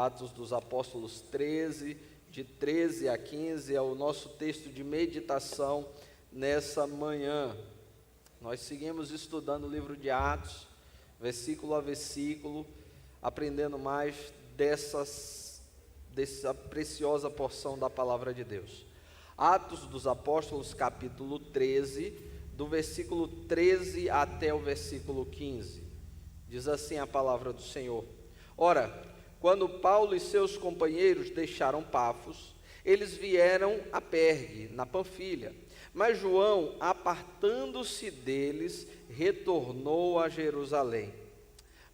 Atos dos Apóstolos 13, de 13 a 15, é o nosso texto de meditação nessa manhã. Nós seguimos estudando o livro de Atos, versículo a versículo, aprendendo mais dessa preciosa porção da palavra de Deus. Atos dos Apóstolos, capítulo 13, do versículo 13 até o versículo 15. Diz assim a palavra do Senhor: Ora, quando Paulo e seus companheiros deixaram Pafos, eles vieram a Pergue, na Panfilha. Mas João, apartando-se deles, retornou a Jerusalém.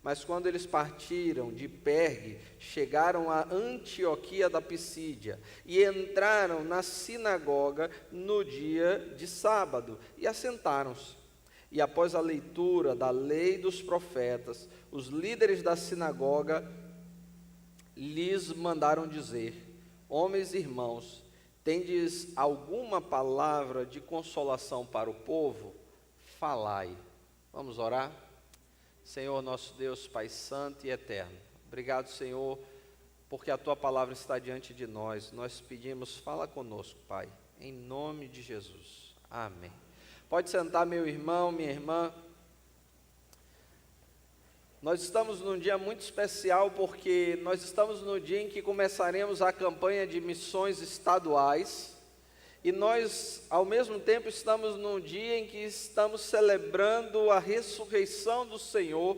Mas quando eles partiram de Pergue, chegaram a Antioquia da Pisídia e entraram na sinagoga no dia de sábado e assentaram-se. E após a leitura da lei dos profetas, os líderes da sinagoga lhes mandaram dizer: Homens e irmãos, tendes alguma palavra de consolação para o povo? Falai. Vamos orar? Senhor nosso Deus, Pai santo e eterno, obrigado, Senhor, porque a Tua palavra está diante de nós. Nós pedimos, fala conosco, Pai, em nome de Jesus. Amém. Pode sentar, meu irmão, minha irmã. Nós estamos num dia muito especial, porque nós estamos no dia em que começaremos a campanha de missões estaduais, e nós, ao mesmo tempo, estamos num dia em que estamos celebrando a ressurreição do Senhor,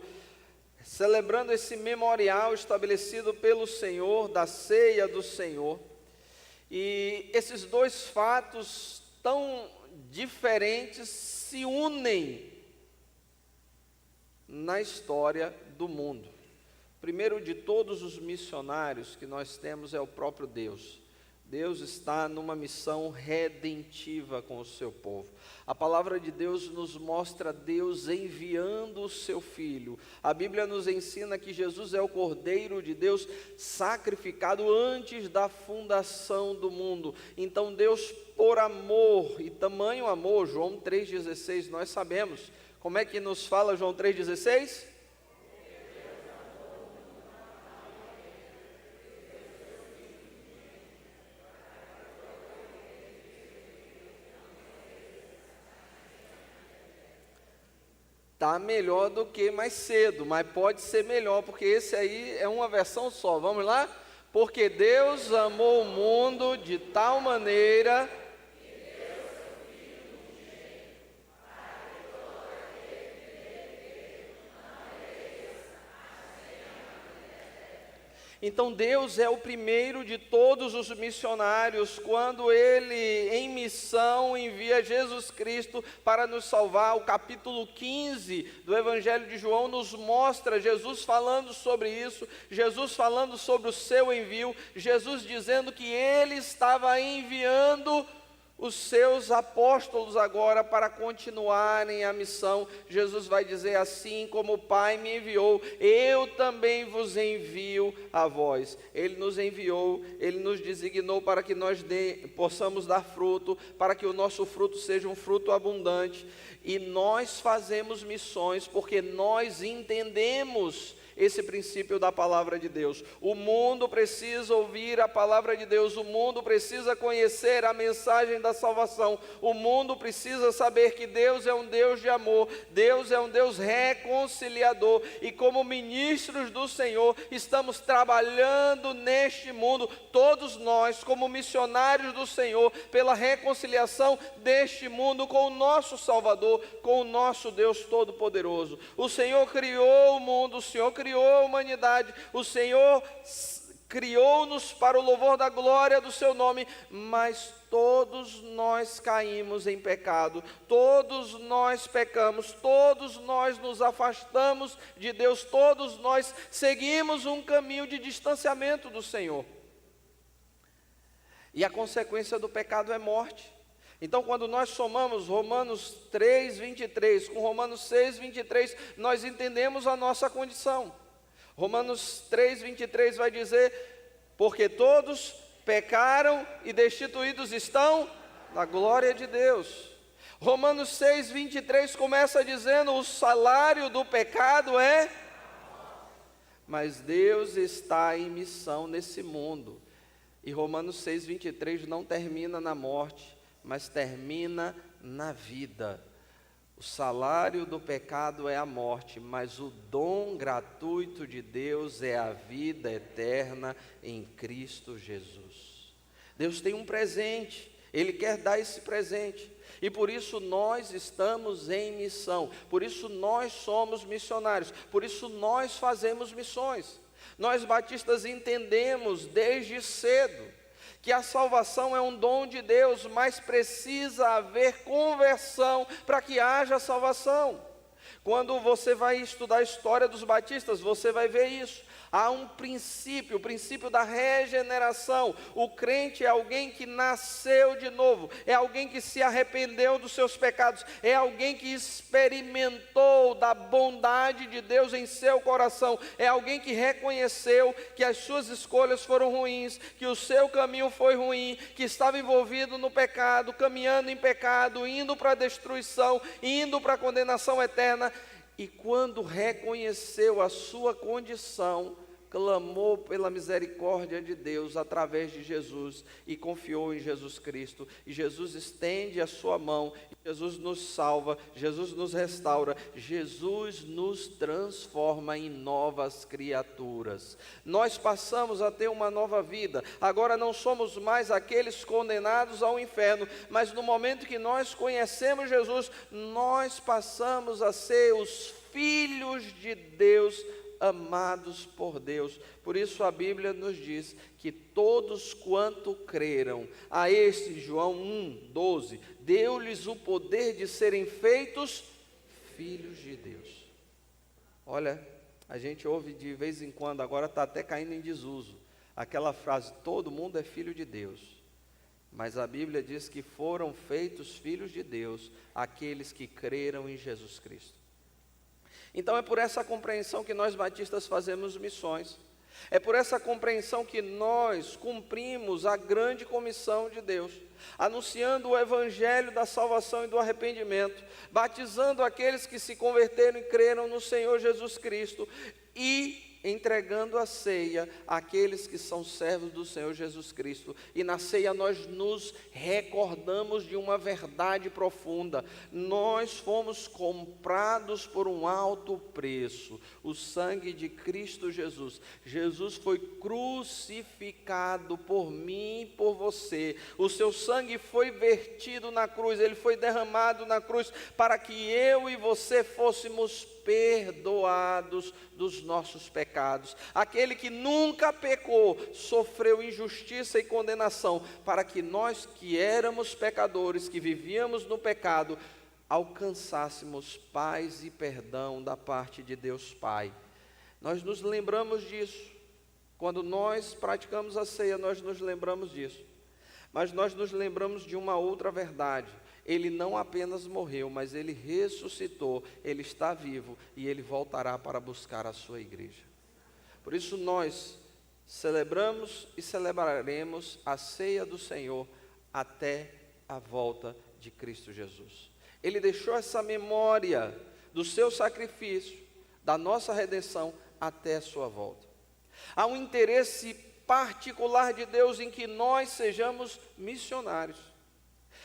celebrando esse memorial estabelecido pelo Senhor, da ceia do Senhor. E esses dois fatos tão diferentes se unem na história do mundo. Primeiro de todos os missionários que nós temos é o próprio Deus. Deus está numa missão redentiva com o seu povo. A palavra de Deus nos mostra Deus enviando o seu Filho. A Bíblia nos ensina que Jesus é o Cordeiro de Deus sacrificado antes da fundação do mundo. Então Deus, por amor, e tamanho amor, João 3,16, nós sabemos. Como é que nos fala João 3,16? Está melhor do que mais cedo, mas pode ser melhor, porque esse aí é uma versão só. Vamos lá? Porque Deus amou o mundo de tal maneira... Então Deus é o primeiro de todos os missionários, quando Ele em missão envia Jesus Cristo para nos salvar. O capítulo 15 do Evangelho de João nos mostra Jesus falando sobre isso, Jesus falando sobre o seu envio, Jesus dizendo que Ele estava enviando os seus apóstolos agora para continuarem a missão. Jesus vai dizer: assim como o Pai me enviou, eu também vos envio a vós. Ele nos enviou, Ele nos designou para que nós possamos dar fruto, para que o nosso fruto seja um fruto abundante. E nós fazemos missões porque nós entendemos esse princípio da palavra de Deus. O mundo precisa ouvir a palavra de Deus, o mundo precisa conhecer a mensagem da salvação, o mundo precisa saber que Deus é um Deus de amor, Deus é um Deus reconciliador, e como ministros do Senhor, estamos trabalhando neste mundo, todos nós, como missionários do Senhor, pela reconciliação deste mundo com o nosso Salvador, com o nosso Deus Todo-Poderoso. O Senhor criou o mundo, o Senhor criou a humanidade, o Senhor criou-nos para o louvor da glória do seu nome, mas todos nós caímos em pecado, todos nós pecamos, todos nós nos afastamos de Deus, todos nós seguimos um caminho de distanciamento do Senhor, e a consequência do pecado é morte. Então, quando nós somamos Romanos 3:23 com Romanos 6:23, nós entendemos a nossa condição. Romanos 3:23 vai dizer: porque todos pecaram e destituídos estão da glória de Deus. Romanos 6:23 começa dizendo: o salário do pecado é mas Deus está em missão nesse mundo. E Romanos 6:23 não termina na morte, mas termina na vida. O salário do pecado é a morte, mas o dom gratuito de Deus é a vida eterna em Cristo Jesus. Deus tem um presente, Ele quer dar esse presente. E por isso nós estamos em missão, por isso nós somos missionários, por isso nós fazemos missões. Nós batistas entendemos desde cedo que a salvação é um dom de Deus, mas precisa haver conversão para que haja salvação. Quando você vai estudar a história dos batistas, você vai ver isso. Há um princípio, o princípio da regeneração. O crente é alguém que nasceu de novo, é alguém que se arrependeu dos seus pecados, é alguém que experimentou da bondade de Deus em seu coração, é alguém que reconheceu que as suas escolhas foram ruins, que o seu caminho foi ruim, que estava envolvido no pecado, caminhando em pecado, indo para a destruição, indo para a condenação eterna. E quando reconheceu a sua condição, clamou pela misericórdia de Deus através de Jesus e confiou em Jesus Cristo. E Jesus estende a sua mão, Jesus nos salva, Jesus nos restaura, Jesus nos transforma em novas criaturas. Nós passamos a ter uma nova vida. Agora não somos mais aqueles condenados ao inferno, mas no momento que nós conhecemos Jesus, nós passamos a ser os filhos de Deus, amados por Deus. Por isso a Bíblia nos diz que todos quanto creram, a estes, João 1:12, deu-lhes o poder de serem feitos filhos de Deus. Olha, a gente ouve de vez em quando, agora está até caindo em desuso, aquela frase, todo mundo é filho de Deus. Mas a Bíblia diz que foram feitos filhos de Deus aqueles que creram em Jesus Cristo. Então é por essa compreensão que nós batistas fazemos missões. É por essa compreensão que nós cumprimos a grande comissão de Deus, anunciando o evangelho da salvação e do arrependimento, batizando aqueles que se converteram e creram no Senhor Jesus Cristo e entregando a ceia àqueles que são servos do Senhor Jesus Cristo. E na ceia nós nos recordamos de uma verdade profunda: nós fomos comprados por um alto preço, o sangue de Cristo Jesus. Jesus foi crucificado por mim e por você, o seu sangue foi vertido na cruz, ele foi derramado na cruz para que eu e você fôssemos perdoados dos nossos pecados. Aquele que nunca pecou sofreu injustiça e condenação para que nós que éramos pecadores, que vivíamos no pecado, alcançássemos paz e perdão da parte de Deus Pai. Nós nos lembramos disso. Quando nós praticamos a ceia, nós nos lembramos disso. Mas nós nos lembramos de uma outra verdade. Ele não apenas morreu, mas ele ressuscitou, ele está vivo e ele voltará para buscar a sua igreja. Por isso nós celebramos e celebraremos a ceia do Senhor até a volta de Cristo Jesus. Ele deixou essa memória do seu sacrifício, da nossa redenção até a sua volta. Há um interesse particular de Deus em que nós sejamos missionários.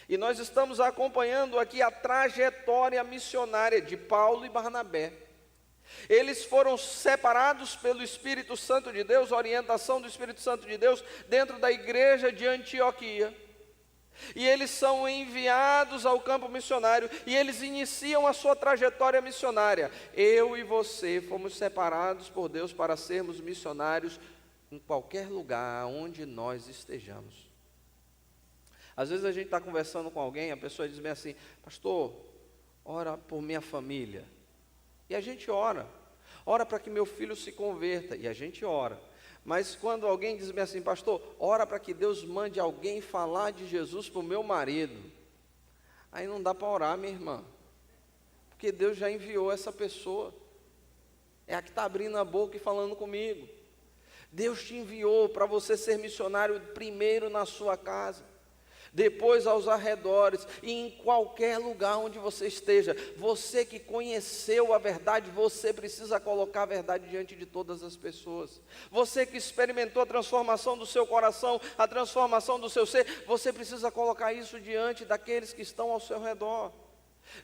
E nós estamos acompanhando aqui a trajetória missionária de Paulo e Barnabé. Eles foram separados pelo Espírito Santo de Deus, orientação do Espírito Santo de Deus, dentro da igreja de Antioquia. E eles são enviados ao campo missionário e eles iniciam a sua trajetória missionária. Eu e você fomos separados por Deus para sermos missionários em qualquer lugar onde nós estejamos. Às vezes a gente está conversando com alguém, a pessoa diz bem assim: pastor, ora por minha família. E a gente ora para que meu filho se converta, e a gente ora. Mas quando alguém diz bem assim: pastor, ora para que Deus mande alguém falar de Jesus para o meu marido. Aí não dá para orar, minha irmã, porque Deus já enviou essa pessoa. É a que está abrindo a boca e falando comigo. Deus te enviou para você ser missionário primeiro na sua casa. depois aos arredores e em qualquer lugar onde você esteja. Você que conheceu a verdade, você precisa colocar a verdade diante de todas as pessoas. Você que experimentou a transformação do seu coração, a transformação do seu ser, você precisa colocar isso diante daqueles que estão ao seu redor.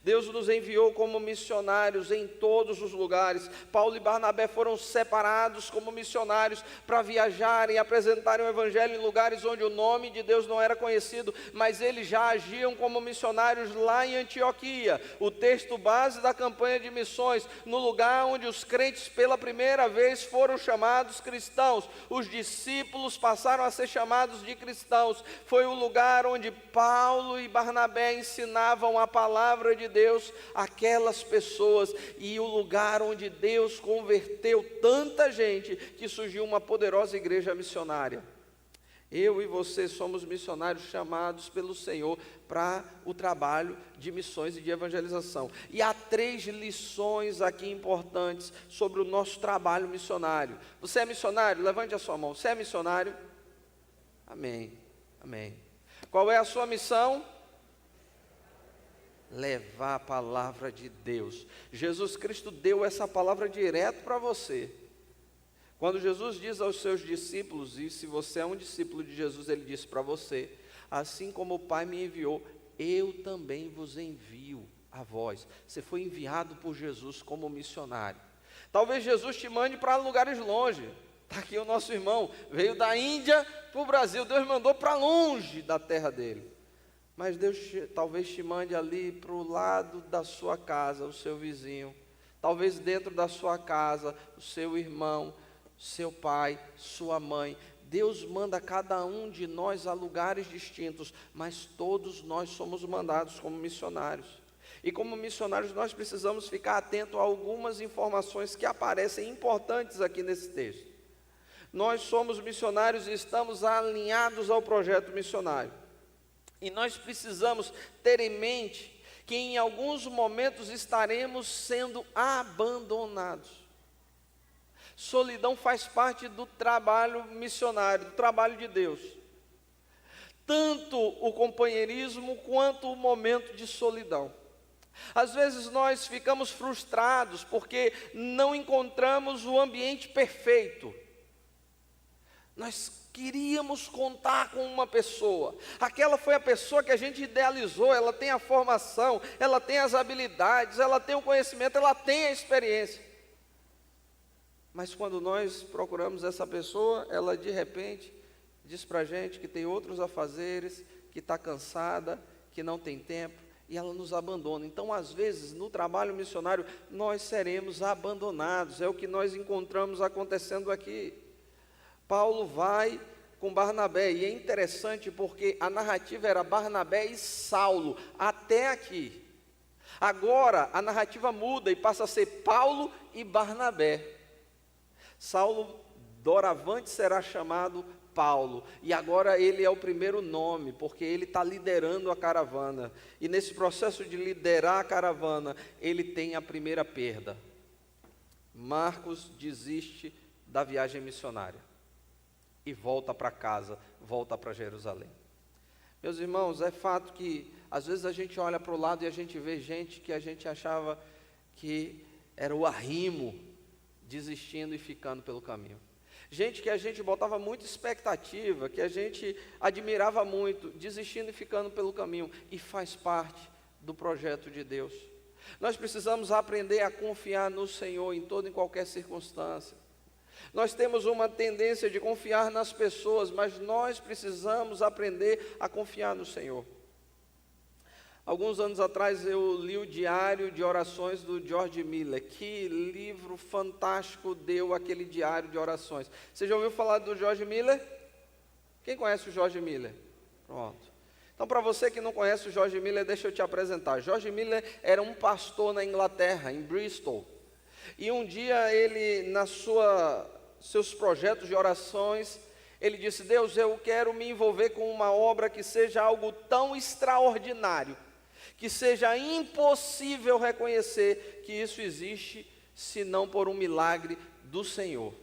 Deus nos enviou como missionários em todos os lugares. Paulo e Barnabé foram separados como missionários para viajarem e apresentarem o evangelho em lugares onde o nome de Deus não era conhecido, mas eles já agiam como missionários lá em Antioquia, o texto base da campanha de missões, no lugar onde os crentes pela primeira vez foram chamados cristãos. Os discípulos passaram a ser chamados de cristãos. Foi o lugar onde Paulo e Barnabé ensinavam a palavra de Deus àquelas pessoas, e o lugar onde Deus converteu tanta gente que surgiu uma poderosa igreja missionária. Eu e você somos missionários chamados pelo Senhor para o trabalho de missões e de evangelização. E há 3 lições aqui importantes sobre o nosso trabalho missionário. Você é missionário? Levante a sua mão. Você é missionário? Amém. Amém. Qual é a sua missão? Levar a palavra de Deus. Jesus Cristo deu essa palavra direto para você. Quando Jesus diz aos seus discípulos, e se você é um discípulo de Jesus, ele disse para você: assim como o Pai me enviou, eu também vos envio a vós. Você foi enviado por Jesus como missionário. Talvez Jesus te mande para lugares longe. Está aqui o nosso irmão, veio da Índia para o Brasil. Deus mandou para longe da terra dele. Mas Deus talvez te mande ali para o lado da sua casa, o seu vizinho. Talvez dentro da sua casa, o seu irmão, seu pai, sua mãe. Deus manda cada um de nós a lugares distintos, mas todos nós somos mandados como missionários. E como missionários nós precisamos ficar atentos a algumas informações que aparecem importantes aqui nesse texto. Nós somos missionários e estamos alinhados ao projeto missionário. E nós precisamos ter em mente que em alguns momentos estaremos sendo abandonados. Solidão faz parte do trabalho missionário, do trabalho de Deus. Tanto o companheirismo quanto o momento de solidão. Às vezes nós ficamos frustrados porque não encontramos o ambiente perfeito. Nós queríamos contar com uma pessoa. Aquela foi a pessoa que a gente idealizou. Ela tem a formação, ela tem as habilidades, ela tem o conhecimento, ela tem a experiência. Mas quando nós procuramos essa pessoa, ela de repente diz para a gente que tem outros afazeres, que está cansada, que não tem tempo, e ela nos abandona. Então, às vezes, no trabalho missionário, nós seremos abandonados. É o que nós encontramos acontecendo aqui. Paulo vai com Barnabé, e é interessante porque a narrativa era Barnabé e Saulo, até aqui. Agora a narrativa muda e passa a ser Paulo e Barnabé. Saulo doravante será chamado Paulo, e agora ele é o primeiro nome, porque ele está liderando a caravana, e nesse processo de liderar a caravana, ele tem a primeira perda. Marcos desiste da viagem missionária e volta para casa, volta para Jerusalém. Meus irmãos, é fato que às vezes a gente olha para o lado e a gente vê gente que a gente achava que era o arrimo, desistindo e ficando pelo caminho. Gente que a gente botava muita expectativa, que a gente admirava muito, desistindo e ficando pelo caminho, e faz parte do projeto de Deus. Nós precisamos aprender a confiar no Senhor em toda e qualquer circunstância. Nós temos uma tendência de confiar nas pessoas, mas nós precisamos aprender a confiar no Senhor. Alguns anos atrás eu li o diário de orações do George Miller. Que livro fantástico deu aquele diário de orações. Você já ouviu falar do George Miller? Quem conhece o George Miller? Pronto. Então, para você que não conhece o George Miller, deixa eu te apresentar. George Miller era um pastor na Inglaterra, em Bristol. E um dia ele, seus projetos de orações, ele disse: Deus, eu quero me envolver com uma obra que seja algo tão extraordinário, que seja impossível reconhecer que isso existe, senão por um milagre do Senhor.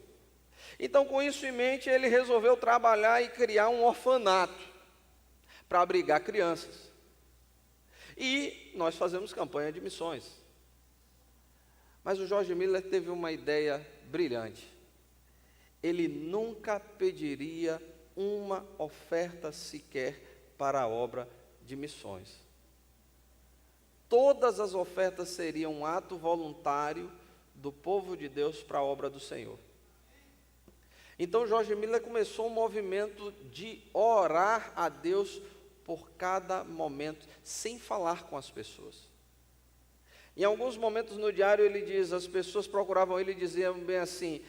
Então, com isso em mente, ele resolveu trabalhar e criar um orfanato, para abrigar crianças. E nós fazemos campanha de missões. Mas o George Miller teve uma ideia brilhante. Ele nunca pediria uma oferta sequer para a obra de missões. Todas as ofertas seriam um ato voluntário do povo de Deus para a obra do Senhor. Então George Miller começou um movimento de orar a Deus por cada momento, sem falar com as pessoas. Em alguns momentos no diário ele diz, as pessoas procuravam ele e diziam bem assim,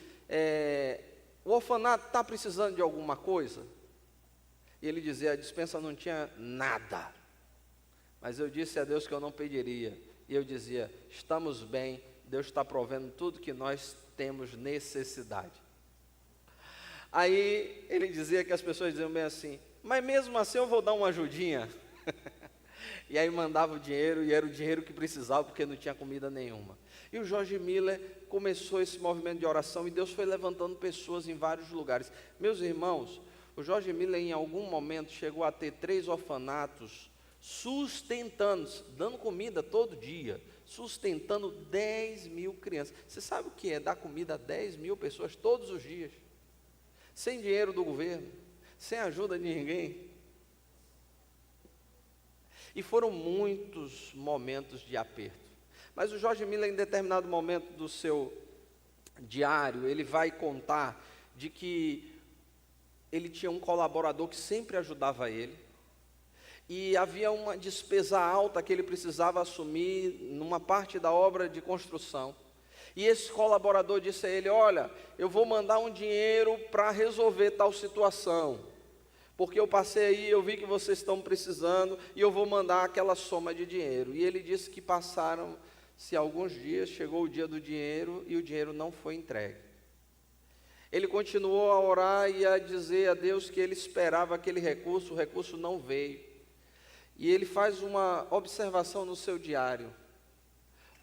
o orfanato está precisando de alguma coisa? E ele dizia, a despensa não tinha nada. Mas eu disse a Deus que eu não pediria. E eu dizia, estamos bem, Deus está provendo tudo que nós temos necessidade. Aí ele dizia que as pessoas diziam bem assim, mas mesmo assim eu vou dar uma ajudinha. E aí mandava o dinheiro, e era o dinheiro que precisava, porque não tinha comida nenhuma. E o George Miller começou esse movimento de oração, e Deus foi levantando pessoas em vários lugares. Meus irmãos, o George Miller em algum momento chegou a ter 3 orfanatos, sustentando, dando comida todo dia, sustentando 10.000 crianças. Você sabe o que é dar comida a 10.000 pessoas todos os dias? Sem dinheiro do governo, sem ajuda de ninguém. E foram muitos momentos de aperto. Mas o George Miller, em determinado momento do seu diário, ele vai contar de que ele tinha um colaborador que sempre ajudava ele, e havia uma despesa alta que ele precisava assumir numa parte da obra de construção. E esse colaborador disse a ele, olha, eu vou mandar um dinheiro para resolver tal situação, porque eu passei aí, eu vi que vocês estão precisando, e eu vou mandar aquela soma de dinheiro. E ele disse que passaram-se alguns dias, chegou o dia do dinheiro, e o dinheiro não foi entregue. Ele continuou a orar e a dizer a Deus que ele esperava aquele recurso, o recurso não veio. E ele faz uma observação no seu diário,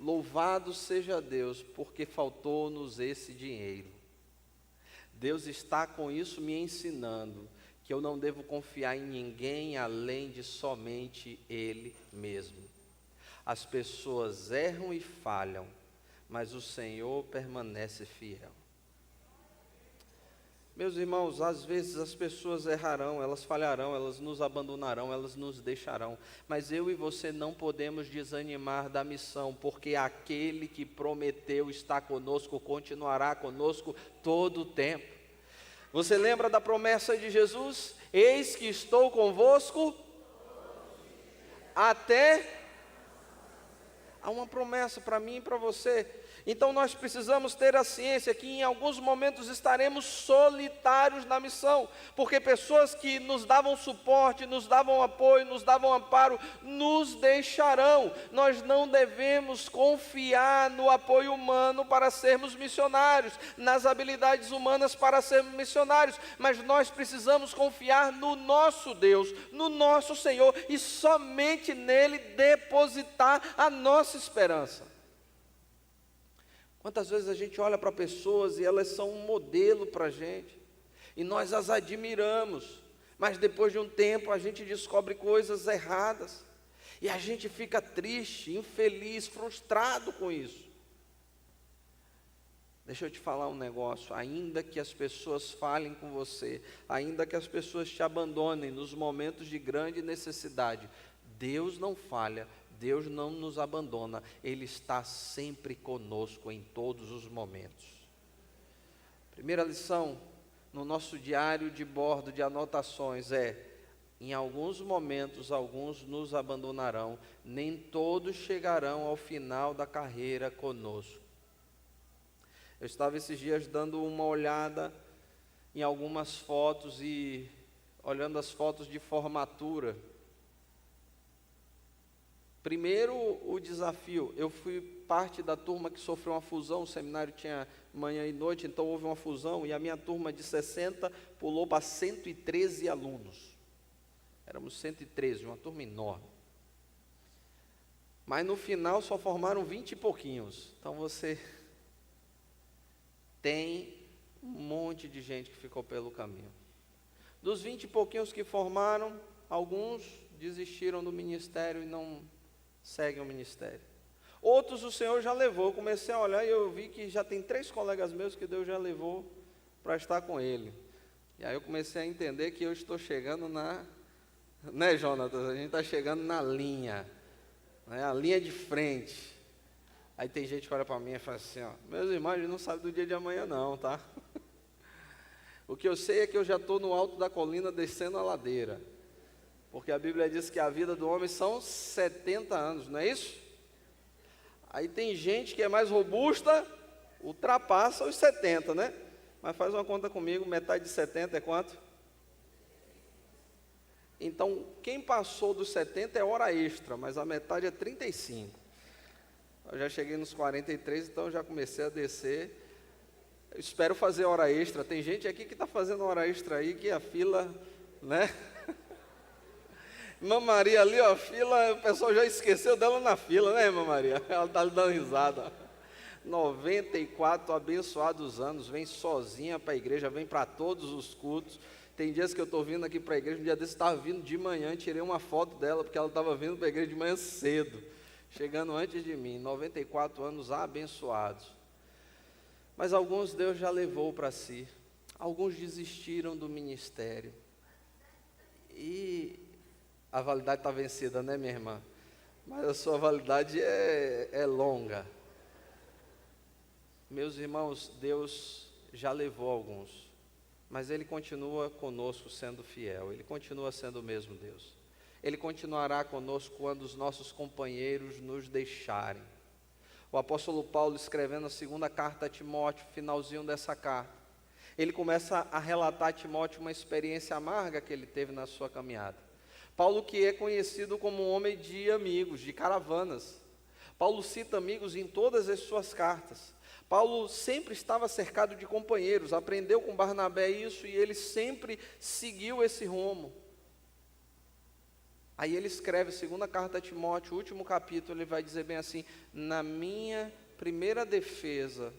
louvado seja Deus, porque faltou-nos esse dinheiro. Deus está com isso me ensinando, que eu não devo confiar em ninguém além de somente Ele mesmo. As pessoas erram e falham, mas o Senhor permanece fiel. Meus irmãos, às vezes as pessoas errarão, elas falharão, elas nos abandonarão, elas nos deixarão, mas eu e você não podemos desanimar da missão, porque aquele que prometeu estar conosco, continuará conosco todo o tempo. Você lembra da promessa de Jesus? Eis que estou convosco até... Há uma promessa para mim e para você. Então nós precisamos ter a ciência que em alguns momentos estaremos solitários na missão, porque pessoas que nos davam suporte, nos davam apoio, nos davam amparo, nos deixarão. Nós não devemos confiar no apoio humano para sermos missionários, nas habilidades humanas para sermos missionários, mas nós precisamos confiar no nosso Deus, no nosso Senhor, e somente nele depositar a nossa esperança. Quantas vezes a gente olha para pessoas e elas são um modelo para a gente, e nós as admiramos, mas depois de um tempo a gente descobre coisas erradas, e a gente fica triste, infeliz, frustrado com isso. Deixa eu te falar um negócio, ainda que as pessoas falem com você, ainda que as pessoas te abandonem nos momentos de grande necessidade, Deus não falha, Deus não nos abandona, Ele está sempre conosco em todos os momentos. Primeira lição no nosso diário de bordo de anotações é: em alguns momentos, alguns nos abandonarão, nem todos chegarão ao final da carreira conosco. Eu estava esses dias dando uma olhada em algumas fotos e olhando as fotos de formatura. Primeiro, o desafio, eu fui parte da turma que sofreu uma fusão, o seminário tinha manhã e noite, então houve uma fusão, e a minha turma de 60 pulou para 113 alunos. Éramos 113, uma turma enorme. Mas no final só formaram 20 e pouquinhos, então você tem um monte de gente que ficou pelo caminho. Dos 20 e pouquinhos que formaram, alguns desistiram do ministério e não seguem o ministério. Outros o Senhor já levou. Eu comecei a olhar e eu vi que já tem 3 colegas meus que Deus já levou para estar com Ele. E aí eu comecei a entender que eu estou chegando né, Jonatas? A gente está chegando na linha, né, a linha de frente. Aí tem gente que olha para mim e fala assim, ó, meus irmãos, a gente não sabe do dia de amanhã não, tá? O que eu sei é que eu já estou no alto da colina descendo a ladeira. Porque a Bíblia diz que a vida do homem são 70 anos, não é isso? Aí tem gente que é mais robusta, ultrapassa os 70, né? Mas faz uma conta comigo, metade de 70 é quanto? Então, quem passou dos 70 é hora extra, mas a metade é 35. Eu já cheguei nos 43, então já comecei a descer. Eu espero fazer hora extra. Tem gente aqui que está fazendo hora extra aí, que a fila, né? Irmã Maria ali, ó, fila, o pessoal já esqueceu dela na fila, né, irmã Maria? Ela está dando risada. 94 abençoados anos, vem sozinha para a igreja, vem para todos os cultos. Tem dias que eu estou vindo aqui para a igreja, um dia desse estava vindo de manhã, tirei uma foto dela, porque ela estava vindo para a igreja de manhã cedo, chegando antes de mim, 94 anos abençoados. Mas alguns Deus já levou para si, alguns desistiram do ministério. E a validade está vencida, né, minha irmã? Mas a sua validade é longa. Meus irmãos, Deus já levou alguns, mas Ele continua conosco sendo fiel, Ele continua sendo o mesmo Deus. Ele continuará conosco quando os nossos companheiros nos deixarem. O apóstolo Paulo, escrevendo a 2ª carta a Timóteo, finalzinho dessa carta, ele começa a relatar a Timóteo uma experiência amarga que ele teve na sua caminhada. Paulo, que é conhecido como um homem de amigos, de caravanas. Paulo cita amigos em todas as suas cartas. Paulo sempre estava cercado de companheiros, aprendeu com Barnabé isso e ele sempre seguiu esse rumo. Aí ele escreve a 2ª carta a Timóteo, o último capítulo, ele vai dizer bem assim: na minha primeira defesa,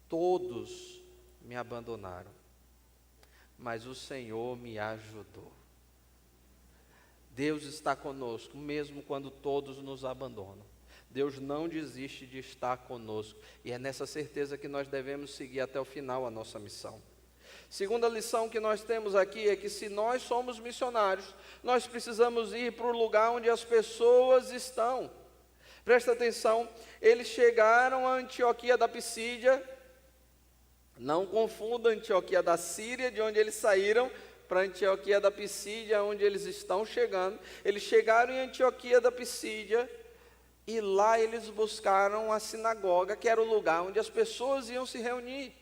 todos me abandonaram, mas o Senhor me ajudou. Deus está conosco, mesmo quando todos nos abandonam. Deus não desiste de estar conosco, e é nessa certeza que nós devemos seguir até o final a nossa missão. Segunda lição que nós temos aqui é que se nós somos missionários, nós precisamos ir para o lugar onde as pessoas estão. Presta atenção, eles chegaram a Antioquia da Pisídia, não confunda Antioquia da Síria, de onde eles saíram, para Antioquia da Pisídia, onde eles estão chegando. Eles chegaram em Antioquia da Pisídia, e lá eles buscaram a sinagoga, que era o lugar onde as pessoas iam se reunir.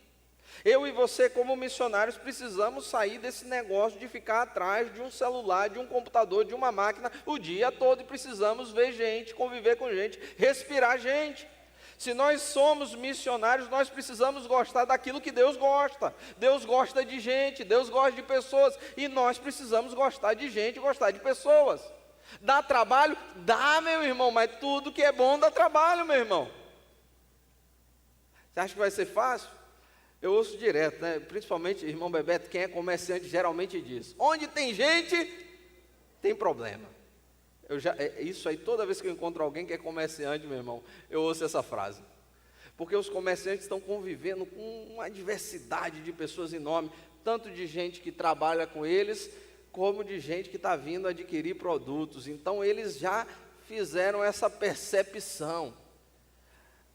Eu e você, como missionários, precisamos sair desse negócio de ficar atrás de um celular, de um computador, de uma máquina, o dia todo, e precisamos ver gente, conviver com gente, respirar gente. Se nós somos missionários, nós precisamos gostar daquilo que Deus gosta. Deus gosta de gente, Deus gosta de pessoas, e nós precisamos gostar de gente, gostar de pessoas. Dá trabalho? Dá, meu irmão, mas tudo que é bom dá trabalho, meu irmão. Você acha que vai ser fácil? Eu ouço direto, né? Principalmente, irmão Bebeto, quem é comerciante geralmente diz: onde tem gente, tem problema. Isso aí, toda vez que eu encontro alguém que é comerciante, meu irmão, eu ouço essa frase. Porque os comerciantes estão convivendo com uma diversidade de pessoas enorme, tanto de gente que trabalha com eles, como de gente que está vindo adquirir produtos. Então eles já fizeram essa percepção.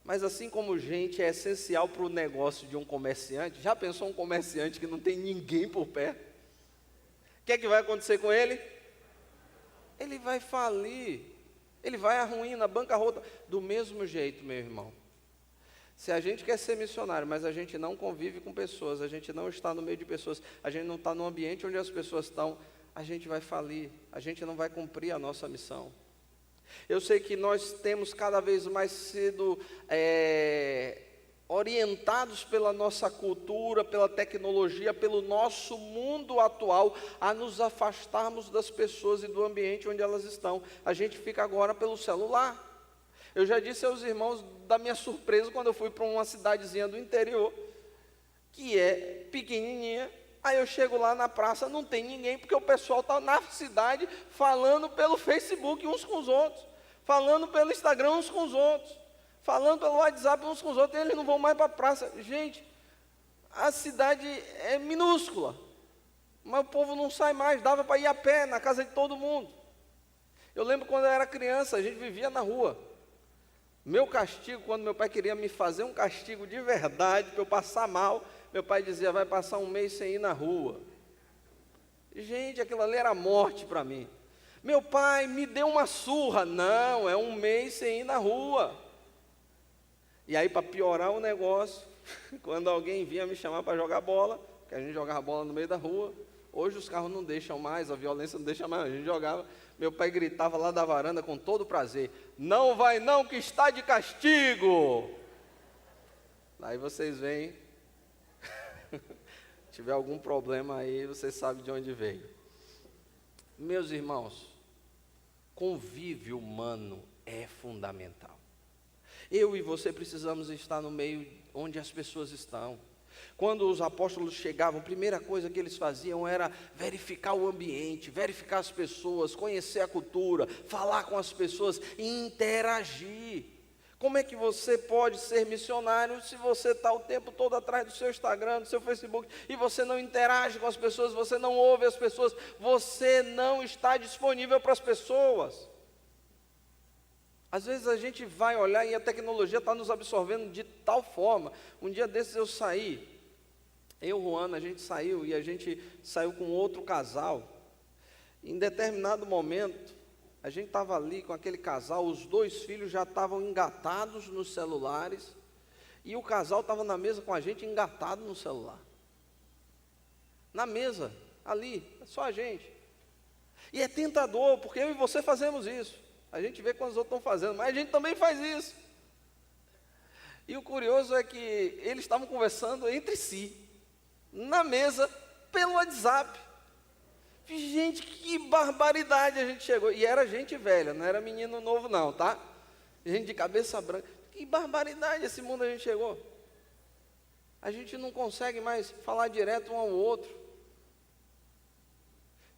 Mas assim como gente é essencial para o negócio de um comerciante, já pensou um comerciante que não tem ninguém por perto? O que é que vai acontecer com ele? Ele vai falir, ele vai à ruína, bancarrota. Do mesmo jeito, meu irmão, se a gente quer ser missionário, mas a gente não convive com pessoas, a gente não está no meio de pessoas, a gente não está no ambiente onde as pessoas estão, a gente vai falir, a gente não vai cumprir a nossa missão. Eu sei que nós temos cada vez mais sido orientados pela nossa cultura, pela tecnologia, pelo nosso mundo atual, a nos afastarmos das pessoas e do ambiente onde elas estão. A gente fica agora pelo celular. Eu já disse aos irmãos da minha surpresa quando eu fui para uma cidadezinha do interior, que é pequenininha, Aí eu chego lá na praça, não tem ninguém, porque o pessoal está na cidade falando pelo Facebook uns com os outros, falando pelo Instagram uns com os outros, falando pelo WhatsApp uns com os outros, e eles não vão mais para a praça. Gente, a cidade é minúscula, mas o povo não sai mais, dava para ir a pé na casa de todo mundo. Eu lembro quando eu era criança, a gente vivia na rua. Meu castigo, quando meu pai queria me fazer um castigo de verdade, para eu passar mal, meu pai dizia, vai passar um mês sem ir na rua. Gente, aquilo ali era morte para mim. Meu pai me deu uma surra. Não, é um mês sem ir na rua. E aí, para piorar o negócio, quando alguém vinha me chamar para jogar bola, porque a gente jogava bola no meio da rua, hoje os carros não deixam mais, a violência não deixa mais, a gente jogava, meu pai gritava lá da varanda com todo prazer, não vai não que está de castigo. Aí vocês veem, tiver algum problema aí, vocês sabem de onde veio. Meus irmãos, convívio humano é fundamental. Eu e você precisamos estar no meio onde as pessoas estão. Quando os apóstolos chegavam, a primeira coisa que eles faziam era verificar o ambiente, verificar as pessoas, conhecer a cultura, falar com as pessoas e interagir. Como é que você pode ser missionário se você está o tempo todo atrás do seu Instagram, do seu Facebook, e você não interage com as pessoas, você não ouve as pessoas, você não está disponível para as pessoas? Às vezes a gente vai olhar e a tecnologia está nos absorvendo de tal forma. Um dia desses eu saí, eu e o Juan, a gente saiu e a gente saiu com outro casal. Em determinado momento, a gente estava ali com aquele casal, os dois filhos já estavam engatados nos celulares e o casal estava na mesa com a gente engatado no celular. Na mesa, ali, só a gente. E é tentador, porque eu e você fazemos isso. A gente vê quando os outros estão fazendo, mas a gente também faz isso. E o curioso é que eles estavam conversando entre si, na mesa, pelo WhatsApp. Gente, que barbaridade a gente chegou. E era gente velha, não era menino novo não, tá? Gente de cabeça branca. Que barbaridade esse mundo a gente chegou. A gente não consegue mais falar direto um ao outro.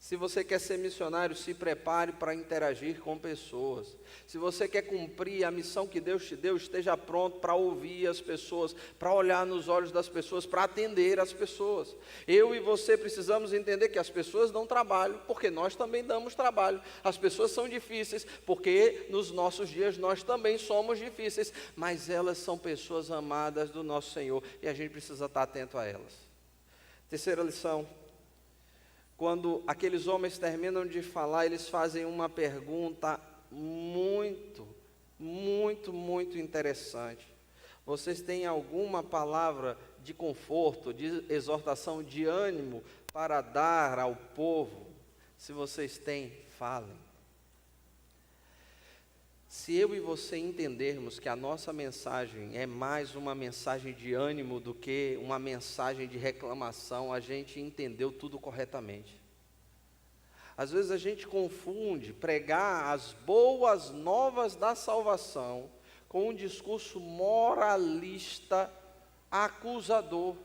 Se você quer ser missionário, se prepare para interagir com pessoas. Se você quer cumprir a missão que Deus te deu, esteja pronto para ouvir as pessoas, para olhar nos olhos das pessoas, para atender as pessoas. Eu e você precisamos entender que as pessoas dão trabalho, porque nós também damos trabalho. As pessoas são difíceis, porque nos nossos dias nós também somos difíceis, mas elas são pessoas amadas do nosso Senhor, e a gente precisa estar atento a elas. Terceira lição. Quando aqueles homens terminam de falar, eles fazem uma pergunta muito interessante. Vocês têm alguma palavra de conforto, de exortação, de ânimo para dar ao povo? Se vocês têm, falem. Se eu e você entendermos que a nossa mensagem é mais uma mensagem de ânimo do que uma mensagem de reclamação, a gente entendeu tudo corretamente. Às vezes a gente confunde pregar as boas novas da salvação com um discurso moralista, acusador.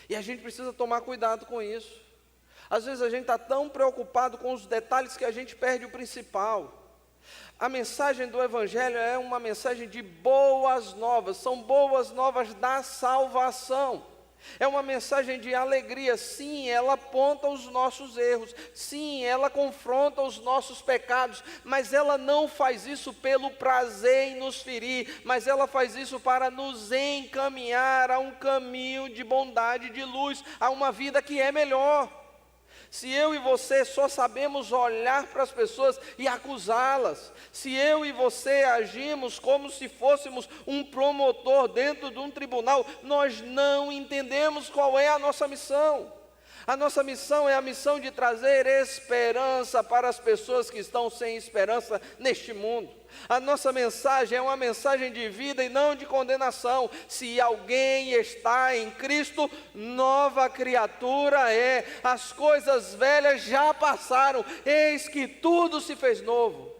E a gente precisa tomar cuidado com isso. Às vezes a gente está tão preocupado com os detalhes que a gente perde o principal. A mensagem do Evangelho é uma mensagem de boas novas, são boas novas da salvação. É uma mensagem de alegria, sim, ela aponta os nossos erros, sim, ela confronta os nossos pecados, mas ela não faz isso pelo prazer em nos ferir, mas ela faz isso para nos encaminhar a um caminho de bondade, de luz, a uma vida que é melhor. Se eu e você só sabemos olhar para as pessoas e acusá-las, se eu e você agimos como se fôssemos um promotor dentro de um tribunal, nós não entendemos qual é a nossa missão. A nossa missão é a missão de trazer esperança para as pessoas que estão sem esperança neste mundo. A nossa mensagem é uma mensagem de vida e não de condenação. Se alguém está em Cristo, nova criatura é. As coisas velhas já passaram, eis que tudo se fez novo.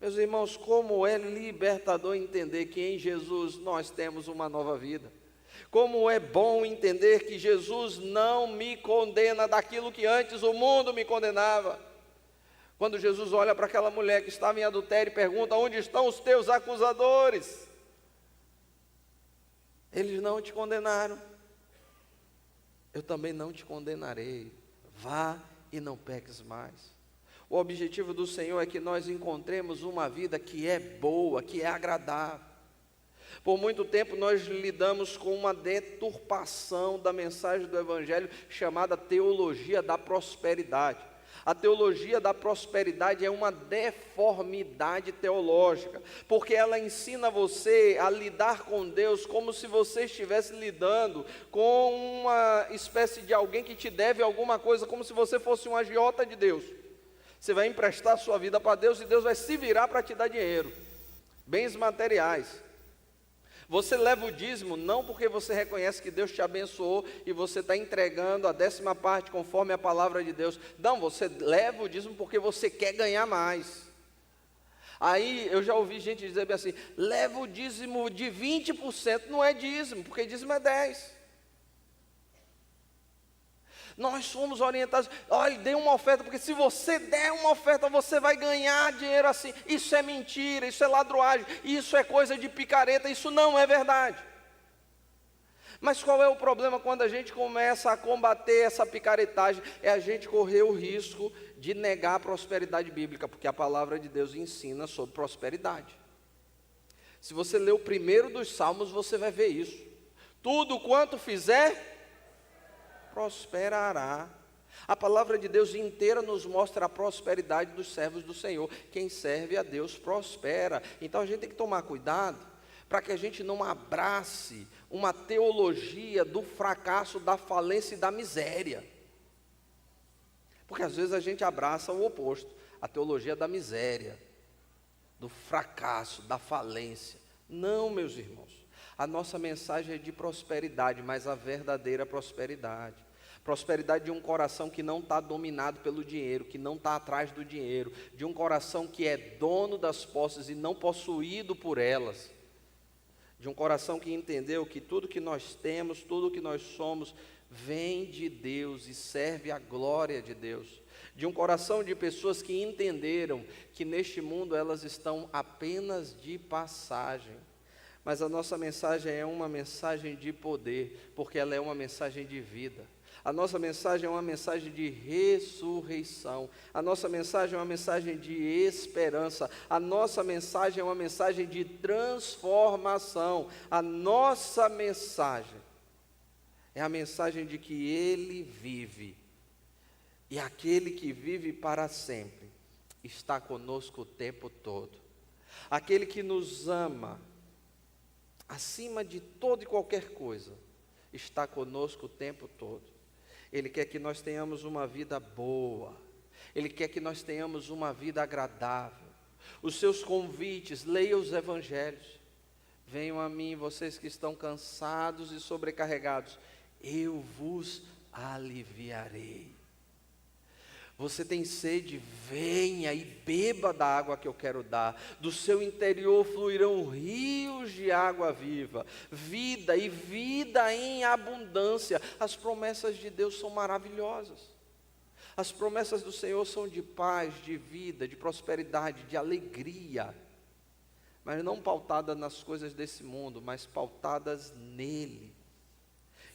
Meus irmãos, como é libertador entender que em Jesus nós temos uma nova vida. Como é bom entender que Jesus não me condena daquilo que antes o mundo me condenava. Quando Jesus olha para aquela mulher que estava em adultério e pergunta: onde estão os teus acusadores? Eles não te condenaram, eu também não te condenarei. Vá e não peques mais. O objetivo do Senhor é que nós encontremos uma vida que é boa, que é agradável. Por muito tempo nós lidamos com uma deturpação da mensagem do Evangelho chamada teologia da prosperidade. A teologia da prosperidade é uma deformidade teológica, porque ela ensina você a lidar com Deus como se você estivesse lidando com uma espécie de alguém que te deve alguma coisa, como se você fosse um agiota de Deus. Você vai emprestar sua vida para Deus e Deus vai se virar para te dar dinheiro, bens materiais. Você leva o dízimo não porque você reconhece que Deus te abençoou e você está entregando a 10ª parte conforme a palavra de Deus. Não, você leva o dízimo porque você quer ganhar mais. Aí eu já ouvi gente dizer bem assim: leva o dízimo de 20%, não é dízimo, porque dízimo é 10%. Nós somos orientados, olha, dê uma oferta, porque se você der uma oferta, você vai ganhar dinheiro assim. Isso é mentira, isso é ladroagem, isso é coisa de picareta, isso não é verdade. Mas qual é o problema quando a gente começa a combater essa picaretagem? É a gente correr o risco de negar a prosperidade bíblica, porque a palavra de Deus ensina sobre prosperidade. Se você ler o primeiro dos Salmos, você vai ver isso. Tudo quanto fizer, prosperará. A palavra de Deus inteira nos mostra a prosperidade dos servos do Senhor. Quem serve a Deus prospera. Então a gente tem que tomar cuidado para que a gente não abrace uma teologia do fracasso, da falência e da miséria. Porque às vezes a gente abraça o oposto, a teologia da miséria, do fracasso, da falência. Não, meus irmãos. A nossa mensagem é de prosperidade, mas a verdadeira prosperidade. Prosperidade de um coração que não está dominado pelo dinheiro, que não está atrás do dinheiro, de um coração que é dono das posses e não possuído por elas, de um coração que entendeu que tudo que nós temos, tudo que nós somos, vem de Deus e serve à glória de Deus, de um coração de pessoas que entenderam que neste mundo elas estão apenas de passagem. Mas a nossa mensagem é uma mensagem de poder, porque ela é uma mensagem de vida. A nossa mensagem é uma mensagem de ressurreição. A nossa mensagem é uma mensagem de esperança. A nossa mensagem é uma mensagem de transformação. A nossa mensagem é a mensagem de que Ele vive. E aquele que vive para sempre está conosco o tempo todo. Aquele que nos ama acima de toda e qualquer coisa está conosco o tempo todo. Ele quer que nós tenhamos uma vida boa. Ele quer que nós tenhamos uma vida agradável. Os seus convites, leia os evangelhos. Venham a mim, vocês que estão cansados e sobrecarregados, eu vos aliviarei. Você tem sede, venha e beba da água que eu quero dar. Do seu interior fluirão rios de água viva, vida e vida em abundância. As promessas de Deus são maravilhosas. As promessas do Senhor são de paz, de vida, de prosperidade, de alegria. Mas não pautadas nas coisas desse mundo, mas pautadas nele.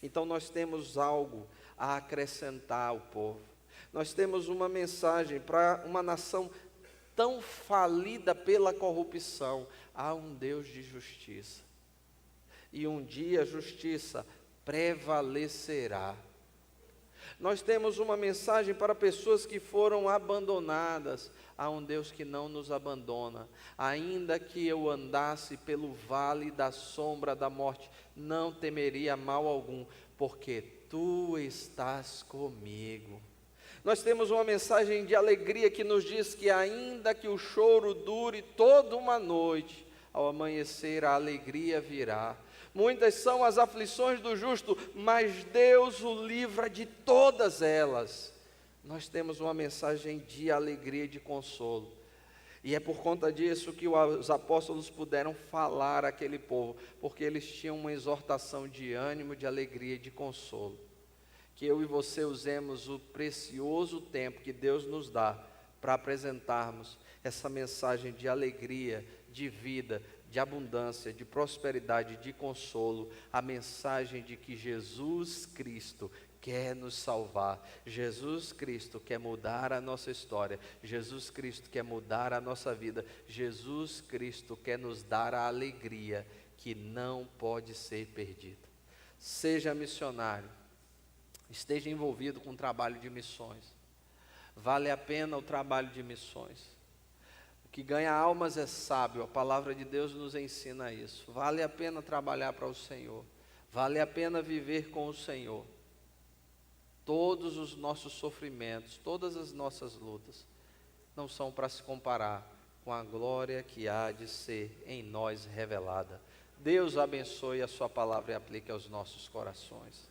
Então nós temos algo a acrescentar ao povo. Nós temos uma mensagem para uma nação tão falida pela corrupção. Há um Deus de justiça. E um dia a justiça prevalecerá. Nós temos uma mensagem para pessoas que foram abandonadas. Há um Deus que não nos abandona. Ainda que eu andasse pelo vale da sombra da morte, não temeria mal algum, porque tu estás comigo. Nós temos uma mensagem de alegria que nos diz que ainda que o choro dure toda uma noite, ao amanhecer a alegria virá. Muitas são as aflições do justo, mas Deus o livra de todas elas. Nós temos uma mensagem de alegria e de consolo. E é por conta disso que os apóstolos puderam falar àquele povo, porque eles tinham uma exortação de ânimo, de alegria e de consolo. Que eu e você usemos o precioso tempo que Deus nos dá para apresentarmos essa mensagem de alegria, de vida, de abundância, de prosperidade, de consolo, a mensagem de que Jesus Cristo quer nos salvar, Jesus Cristo quer mudar a nossa história, Jesus Cristo quer mudar a nossa vida, Jesus Cristo quer nos dar a alegria que não pode ser perdida. Seja missionário, esteja envolvido com o trabalho de missões, vale a pena o trabalho de missões. O que ganha almas é sábio, a palavra de Deus nos ensina isso. Vale a pena trabalhar para o Senhor, vale a pena viver com o Senhor. Todos os nossos sofrimentos, todas as nossas lutas, não são para se comparar com a glória que há de ser em nós revelada. Deus abençoe a sua palavra e aplique aos nossos corações.